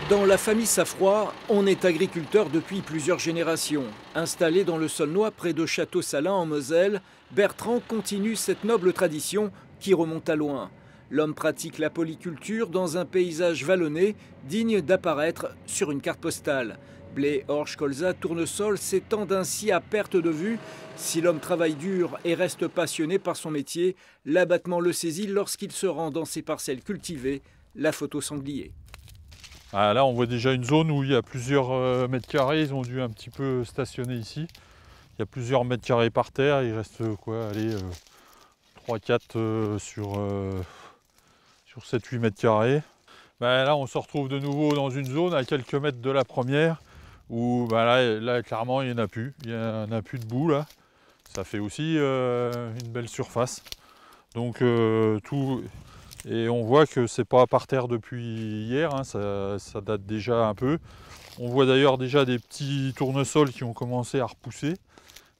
Dans la famille Safroy, on est agriculteur depuis plusieurs générations. Installé dans le Saulnois près de Château-Salins en Moselle, Bertrand continue cette noble tradition qui remonte à loin. L'homme pratique la polyculture dans un paysage vallonné digne d'apparaître sur une carte postale. Blé, orge, colza, tournesol s'étendent ainsi à perte de vue. Si l'homme travaille dur et reste passionné par son métier, l'abattement le saisit lorsqu'il se rend dans ses parcelles cultivées, la photo sanglier. Ah, là, on voit déjà une zone où il y a plusieurs mètres carrés. Ils ont dû un petit peu stationner ici. Il y a plusieurs mètres carrés par terre. Il reste quoi, allez, 3-4 sur 7-8 mètres carrés. Ben, là, on se retrouve de nouveau dans une zone à quelques mètres de la première où ben là, clairement, il n'y en a plus. Il n'y en a plus de boue là. Ça fait aussi une belle surface. Donc, et on voit que c'est pas par terre depuis hier, hein, ça date déjà un peu. On voit d'ailleurs déjà des petits tournesols qui ont commencé à repousser.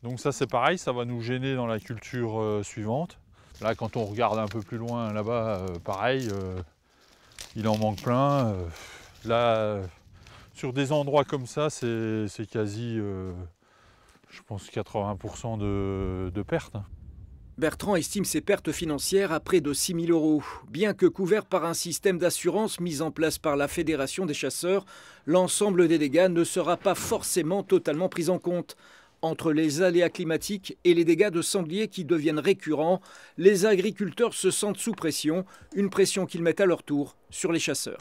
Donc ça c'est pareil, ça va nous gêner dans la culture suivante. Là quand on regarde un peu plus loin là-bas, pareil, il en manque plein. Là, sur des endroits comme ça, c'est quasi, je pense, 80% de pertes. Bertrand estime ses pertes financières à près de 6 000 €. Bien que couvert par un système d'assurance mis en place par la Fédération des chasseurs, l'ensemble des dégâts ne sera pas forcément totalement pris en compte. Entre les aléas climatiques et les dégâts de sangliers qui deviennent récurrents, les agriculteurs se sentent sous pression, une pression qu'ils mettent à leur tour sur les chasseurs.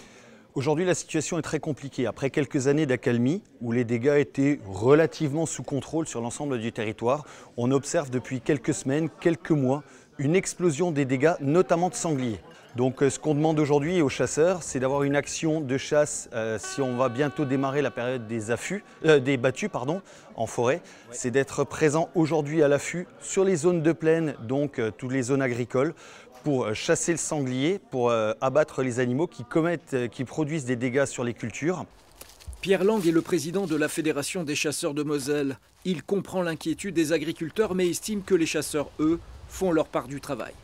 Aujourd'hui, la situation est très compliquée. Après quelques années d'accalmie, où les dégâts étaient relativement sous contrôle sur l'ensemble du territoire, on observe depuis quelques semaines, quelques mois, une explosion des dégâts, notamment de sangliers. Donc ce qu'on demande aujourd'hui aux chasseurs, c'est d'avoir une action de chasse, si on va bientôt démarrer la période des battues en forêt, c'est d'être présent aujourd'hui à l'affût sur les zones de plaine, donc toutes les zones agricoles, pour chasser le sanglier, pour abattre les animaux qui produisent des dégâts sur les cultures. Pierre Lang est le président de la Fédération des chasseurs de Moselle. Il comprend l'inquiétude des agriculteurs mais estime que les chasseurs, eux, font leur part du travail.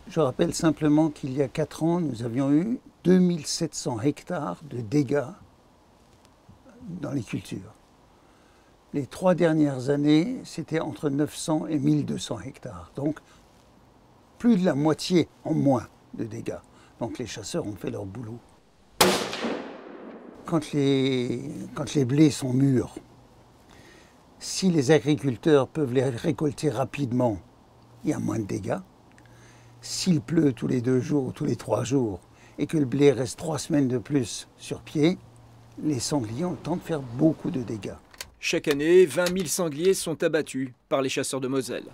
Je rappelle simplement qu'il y a 4 ans, nous avions eu 2700 hectares de dégâts dans les cultures. Les 3 dernières années, c'était entre 900 et 1200 hectares. Donc, plus de la moitié en moins de dégâts. Donc les chasseurs ont fait leur boulot. Quand les blés sont mûrs, si les agriculteurs peuvent les récolter rapidement, il y a moins de dégâts. S'il pleut tous les 2 jours ou tous les 3 jours et que le blé reste 3 semaines de plus sur pied, les sangliers ont le temps de faire beaucoup de dégâts. Chaque année, 20 000 sangliers sont abattus par les chasseurs de Moselle.